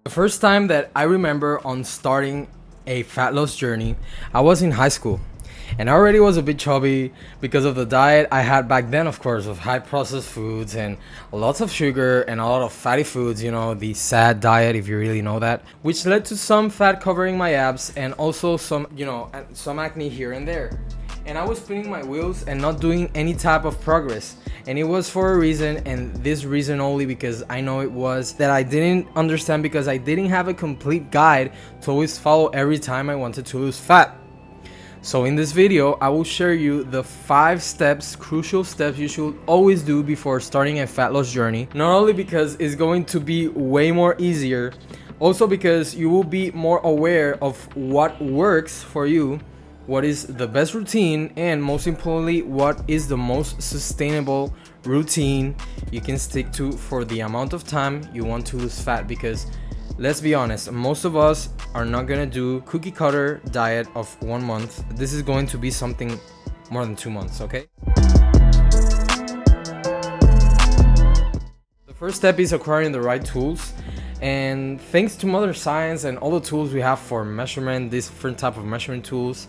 The first time that I remember on starting a fat loss journey, I was in high school. And I already was a bit chubby because of the diet I had back then, of course, of high processed foods and lots of sugar and a lot of fatty foods, the sad diet, if you really know that, which led to some fat covering my abs and also some acne here and there. And I was spinning my wheels and not doing any type of progress. And it was for a reason, and this reason only because I know it was that I didn't understand because I didn't have a complete guide to always follow every time I wanted to lose fat. So in this video, I will share you the 5 steps, crucial steps you should always do before starting a fat loss journey. Not only because it's going to be way more easier, also because you will be more aware of what works for you, what is the best routine, and most importantly, what is the most sustainable routine you can stick to for the amount of time you want to lose fat. Because let's be honest, most of us are not gonna do cookie cutter diet of 1 month. This is going to be something more than 2 months, okay? The first step is acquiring the right tools. And thanks to modern science and all the tools we have for measurement, different type of measuring tools,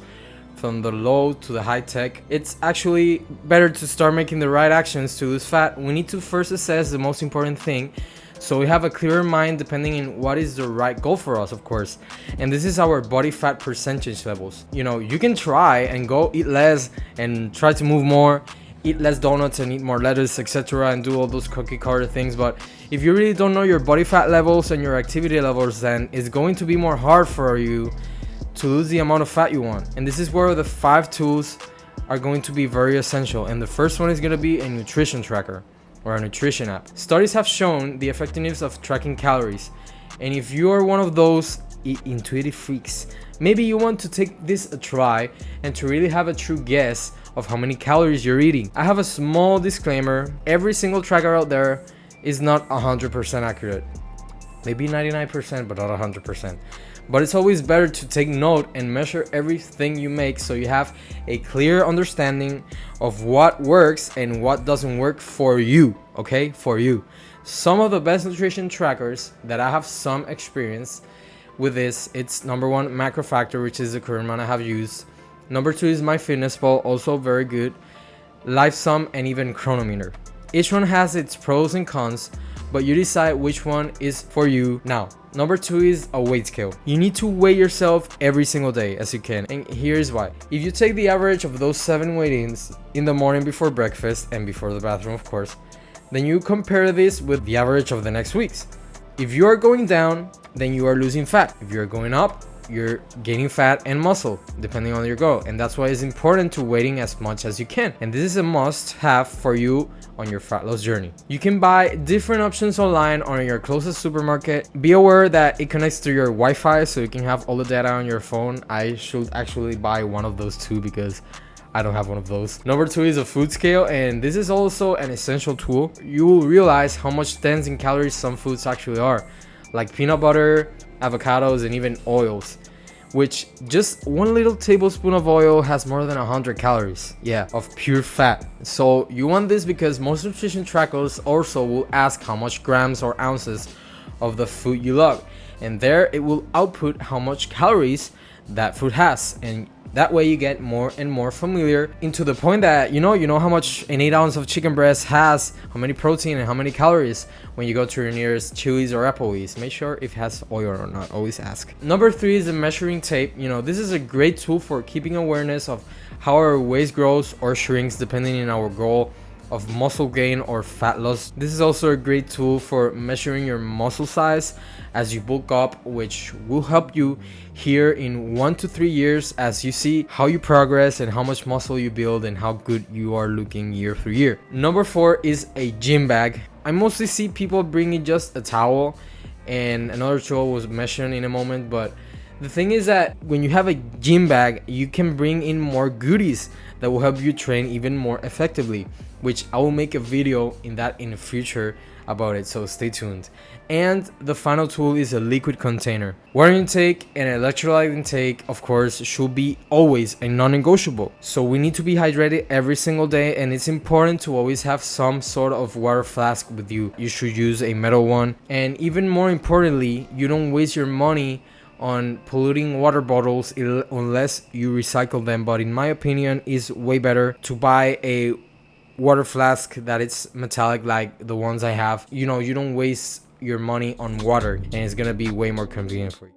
from the low to the high tech, it's actually better to start making the right actions to lose fat. We need to first assess the most important thing, so we have a clearer mind depending on what is the right goal for us, of course. And this is our body fat percentage levels. You can try and go eat less and try to move more, eat less donuts and eat more lettuce, etc., and do all those cookie cutter things. But if you really don't know your body fat levels and your activity levels, then it's going to be more hard for you to lose the amount of fat you want. And this is where the 5 tools are going to be very essential. And the first one is going to be a nutrition tracker or a nutrition app. Studies have shown the effectiveness of tracking calories. And if you are one of those intuitive freaks, maybe you want to take this a try and to really have a true guess of how many calories you're eating. I have a small disclaimer. Every single tracker out there is not 100% accurate. Maybe 99%, but not 100%. But it's always better to take note and measure everything you make so you have a clear understanding of what works and what doesn't work for you, okay? For you. Some of the best nutrition trackers that I have some experience with this, it's number 1, MacroFactor, which is the current one I have used. Number 2 is MyFitnessPal, also very good. LifeSum and even Chronometer. Each one has its pros and cons, but you decide which one is for you. Now, number 2 is a weight scale. You need to weigh yourself every single day as you can, and here's why. If you take the average of those 7 weigh-ins in the morning before breakfast and before the bathroom, of course, then you compare this with the average of the next weeks. If you are going down, then you are losing fat. If you're going up, you're gaining fat and muscle depending on your goal. And that's why it's important to weighting as much as you can, and this is a must have for you on your fat loss journey. You can buy different options online or in your closest supermarket. Be aware that it connects to your Wi-Fi, so you can have all the data on your phone. I should actually buy one of those too because I don't have one of those. Number 2 is a food scale, and this is also an essential tool. You will realize how much dense in calories some foods actually are, like peanut butter, avocados, and even oils, which just 1 little tablespoon of oil has more than 100 calories, of pure fat. So you want this because most nutrition trackers also will ask how much grams or ounces of the food you log, and there it will output how much calories that food has. And that way you get more and more familiar into the point that you know how much an 8 ounce of chicken breast has, how many protein and how many calories. When you go to your nearest Chili's or Applebee's, make sure if it has oil or not, always ask. Number 3 is a measuring tape. This is a great tool for keeping awareness of how our waist grows or shrinks depending on our goal of muscle gain or fat loss. This is also a great tool for measuring your muscle size as you bulk up, which will help you here in 1 to 3 years as you see how you progress and how much muscle you build and how good you are looking year through year. Number 4 is a gym bag. I mostly see people bringing just a towel, and another tool was mentioned in a moment, but the thing is that when you have a gym bag, you can bring in more goodies that will help you train even more effectively, which I will make a video in the future about it, so stay tuned. And the final tool is a liquid container. Water intake and electrolyte intake, of course, should be always a non-negotiable. So we need to be hydrated every single day, and it's important to always have some sort of water flask with you. You should use a metal one, and even more importantly, you don't waste your money on polluting water bottles unless you recycle them. But in my opinion, it's way better to buy a water flask that it's metallic like the ones I have. You know, you don't waste your money on water, and it's gonna be way more convenient for you.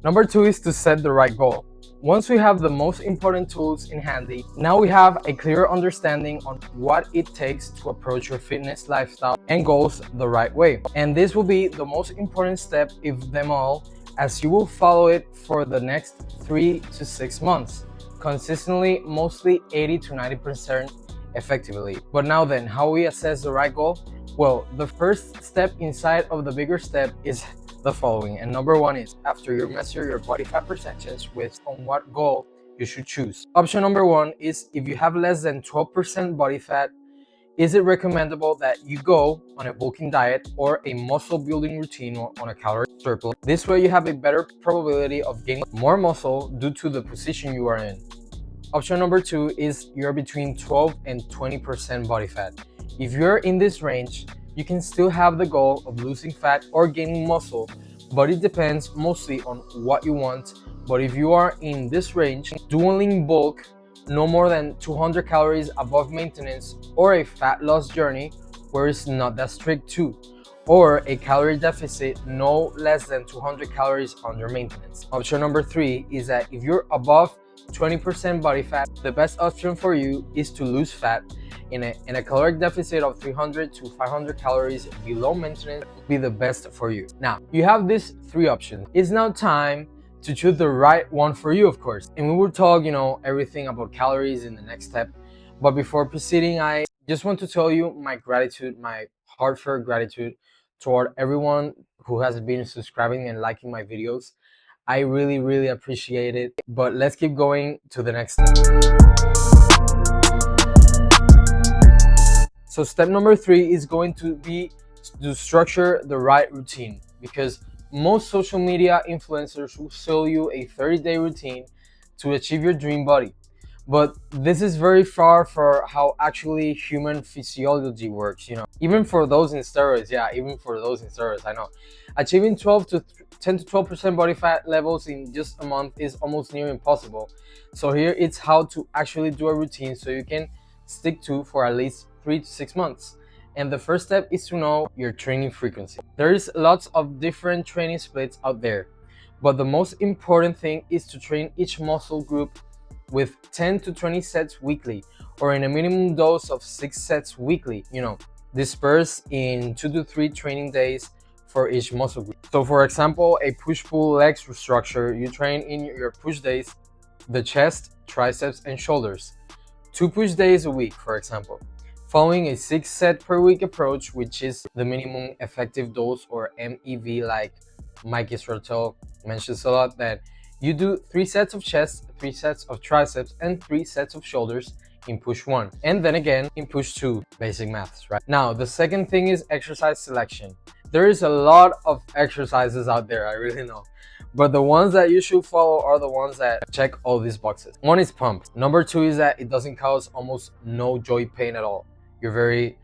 Number 2 is to set the right goal. Once we have the most important tools in handy, now we have a clear understanding on what it takes to approach your fitness lifestyle and goals the right way. And this will be the most important step of them all, as you will follow it for the next 3 to 6 months, consistently, mostly 80 to 90% effectively. But now then, how we assess the right goal? Well, the first step inside of the bigger step is the following. And number 1 is, after you measure your body fat percentage with on what goal you should choose. Option number 1 is, if you have less than 12% body fat, is it recommendable that you go on a bulking diet or a muscle building routine on a calorie surplus? This way you have a better probability of gaining more muscle due to the position you are in. Option number 2 is, you're between 12 and 20% body fat. If you're in this range, you can still have the goal of losing fat or gaining muscle, but it depends mostly on what you want. But if you are in this range, do a lean bulk, no more than 200 calories above maintenance, or a fat loss journey where it's not that strict too, or a calorie deficit no less than 200 calories under maintenance. Option number 3 is that if you're above 20% body fat, the best option for you is to lose fat in a caloric deficit of 300 to 500 calories below maintenance will be the best for you. Now, you have these 3 options. It's now time to choose the right one for you, of course. And we will talk, everything about calories in the next step. But before proceeding, I just want to tell you my gratitude, my heartfelt gratitude toward everyone who has been subscribing and liking my videos. I really, really appreciate it. But let's keep going to the next step. So step number 3 is going to be to structure the right routine, because most social media influencers will sell you a 30-day routine to achieve your dream body. But this is very far from how actually human physiology works, Even for those in steroids, I know. Achieving 10 to 12% body fat levels in just a month is almost near impossible. So here it's how to actually do a routine so you can stick to for at least 3 to 6 months. And the first step is to know your training frequency. There is lots of different training splits out there, but the most important thing is to train each muscle group with 10 to 20 sets weekly, or in a minimum dose of 6 sets weekly, dispersed in 2 to 3 training days for each muscle group. So for example, a push-pull legs structure, you train in your push days the chest, triceps, and shoulders. 2 push days a week, for example, following a 6 set per week approach, which is the minimum effective dose, or MEV, like Mike Israel mentions a lot, that you do 3 sets of chest, 3 sets of triceps, and 3 sets of shoulders in push 1, and then again in push 2. Basic maths, right? Now, the second thing is exercise selection. There is a lot of exercises out there, I really know, but the ones that you should follow are the ones that check all these boxes. 1 is pump. Number 2 is that it doesn't cause almost no joint pain at all. You're very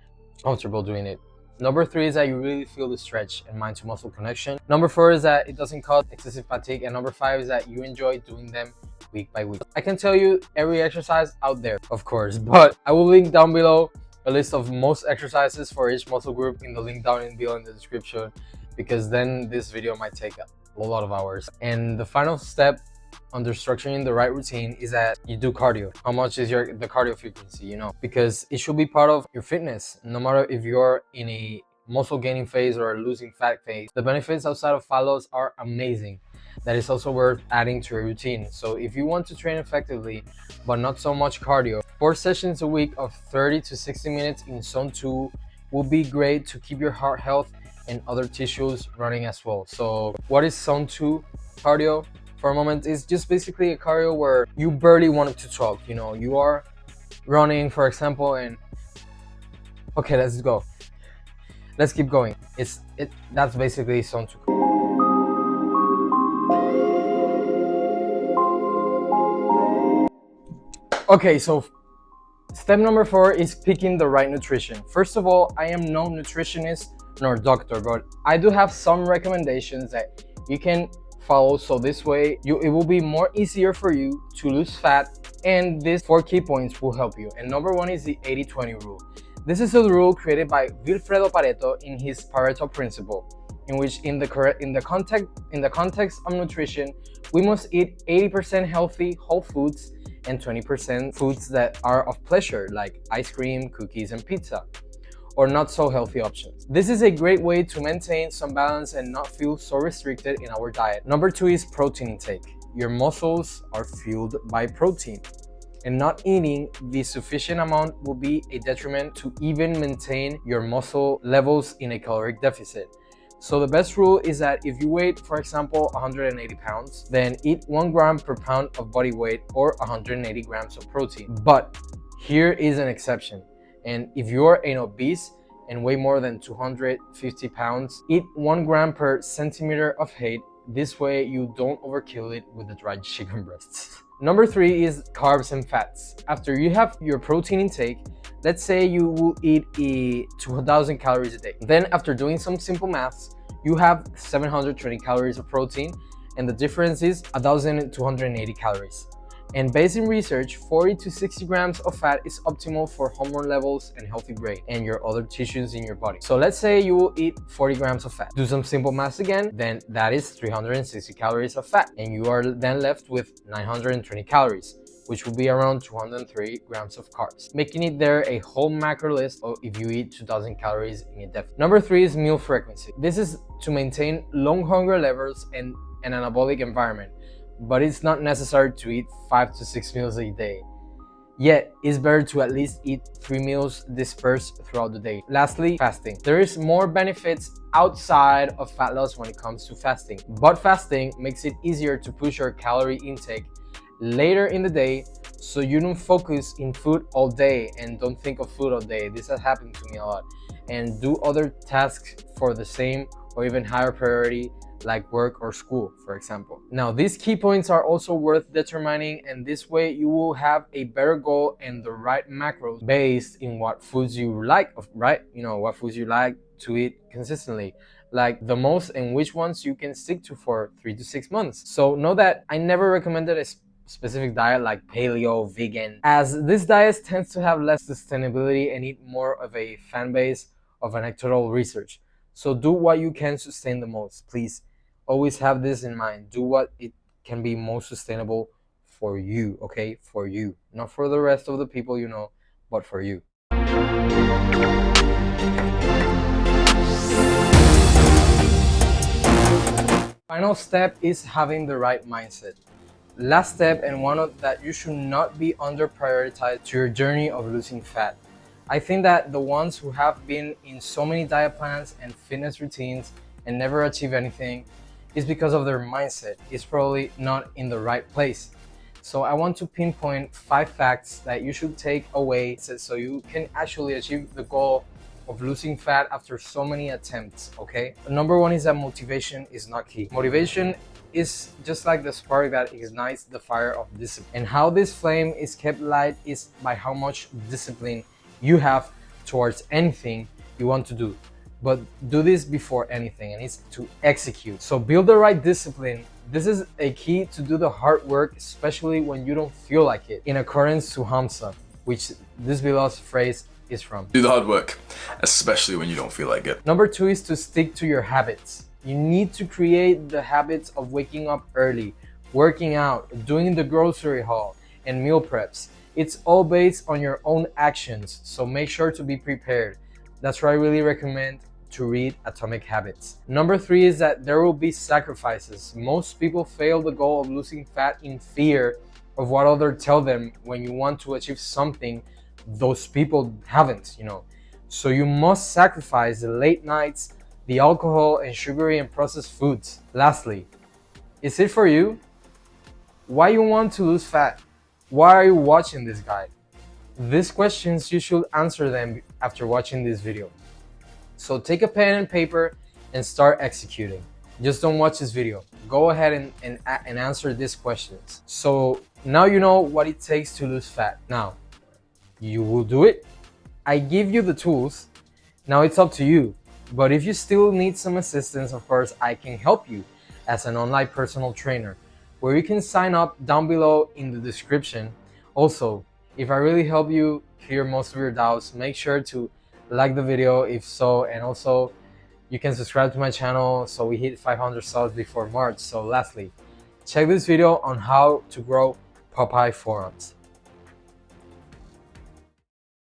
comfortable doing it. Number 3 is that you really feel the stretch and mind to muscle connection. Number 4 is that it doesn't cause excessive fatigue. And number 5 is that you enjoy doing them week by week. I can tell you every exercise out there, of course, but I will link down below a list of most exercises for each muscle group in the link down below in the description, because then this video might take a lot of hours. And the final step under structuring the right routine is that you do cardio. How much is the cardio frequency, because it should be part of your fitness, no matter if you're in a muscle gaining phase or a losing fat phase. The benefits outside of fat loss are amazing. That is also worth adding to your routine. So if you want to train effectively but not so much cardio, 4 sessions a week of 30 to 60 minutes in zone 2 will be great to keep your heart health and other tissues running as well. So what is zone 2 cardio? For a moment, it's just basically a cardio where you barely want to talk. You are running, for example, and okay, let's go. Let's keep going. That's basically zone 2. Okay, so step number 4 is picking the right nutrition. First of all, I am no nutritionist nor doctor, but I do have some recommendations that you can follow, so this way it will be more easier for you to lose fat, and these 4 key points will help you. And number 1 is the 80-20 rule. This is a rule created by Vilfredo Pareto in his Pareto principle, in which in the context of nutrition, we must eat 80% healthy whole foods and 20% foods that are of pleasure, like ice cream, cookies, and pizza, or not so healthy options. This is a great way to maintain some balance and not feel so restricted in our diet. Number 2 is protein intake. Your muscles are fueled by protein, and not eating the sufficient amount will be a detriment to even maintain your muscle levels in a caloric deficit. So the best rule is that if you weigh, for example, 180 pounds, then eat 1 gram per pound of body weight or 180 grams of protein. But here is an exception. And if you're an obese and weigh more than 250 pounds, eat 1 gram per centimeter of height. This way you don't overkill it with the dried chicken breasts. Number 3 is carbs and fats. After you have your protein intake, let's say you will eat 2,000 calories a day. Then after doing some simple maths, you have 720 calories of protein, and the difference is 1,280 calories. And based in research, 40 to 60 grams of fat is optimal for hormone levels and healthy brain and your other tissues in your body. So let's say you will eat 40 grams of fat. Do some simple math again, then that is 360 calories of fat. And you are then left with 920 calories, which will be around 203 grams of carbs, making it there a whole macro list of if you eat 2,000 calories in a deficit. Number 3 is meal frequency. This is to maintain long hunger levels and an anabolic environment, but it's not necessary to eat 5 to 6 meals a day. Yet, it's better to at least eat 3 meals dispersed throughout the day. Lastly, fasting. There is more benefits outside of fat loss when it comes to fasting, but fasting makes it easier to push your calorie intake later in the day, so you don't focus in food all day and don't think of food all day. This has happened to me a lot. And do other tasks for the same or even higher priority, like work or school, for example. Now, these key points are also worth determining, and this way you will have a better goal and the right macros based in what foods you like, right? You know, what foods you like to eat consistently, like the most, and which ones you can stick to for 3 to 6 months. So know that I never recommended a specific diet like paleo, vegan, as these diets tend to have less sustainability and need more of a fan base of anecdotal research. So do what you can sustain the most. Please always have this in mind. Do what it can be most sustainable for you, okay? For you, not for the rest of the people you know, but for you. Final step is having the right mindset. Last step, and one of that you should not be under prioritized to your journey of losing fat. I think that the ones who have been in so many diet plans and fitness routines and never achieve anything is because of their mindset. It's probably not in the right place. So I want to pinpoint 5 facts that you should take away so you can actually achieve the goal of losing fat after so many attempts, okay? Number 1 is that motivation is not key. Motivation is just like the spark that ignites the fire of discipline. And how this flame is kept light is by how much discipline you have towards anything you want to do. But do this before anything, and it's to execute. So build the right discipline. This is a key to do the hard work, especially when you don't feel like it. In accordance to Hamza, which this below's phrase is from. Do the hard work, especially when you don't feel like it. Number 2 is to stick to your habits. You need to create the habits of waking up early, working out, doing the grocery haul, and meal preps. It's all based on your own actions, so make sure to be prepared. That's why I really recommend to read Atomic Habits. Number 3 is that there will be sacrifices. Most people fail the goal of losing fat in fear of what others tell them when you want to achieve something those people haven't, you know. So you must sacrifice the late nights, the alcohol, and sugary and processed foods. Lastly, is it for you? Why you want to lose fat? Why are you watching this guide? These questions, you should answer them after watching this video. So take a pen and paper and start executing. Just don't watch this video. Go ahead and answer these questions. So now you know what it takes to lose fat. Now, you will do it. I give you the tools. Now it's up to you. But if you still need some assistance, of course, I can help you as an online personal trainer, where you can sign up down below in the description. Also, if I really help you clear most of your doubts, make sure to like the video if so, and also you can subscribe to my channel so we hit 500 subs before March. So lastly, check this video on how to grow Popeye forearms.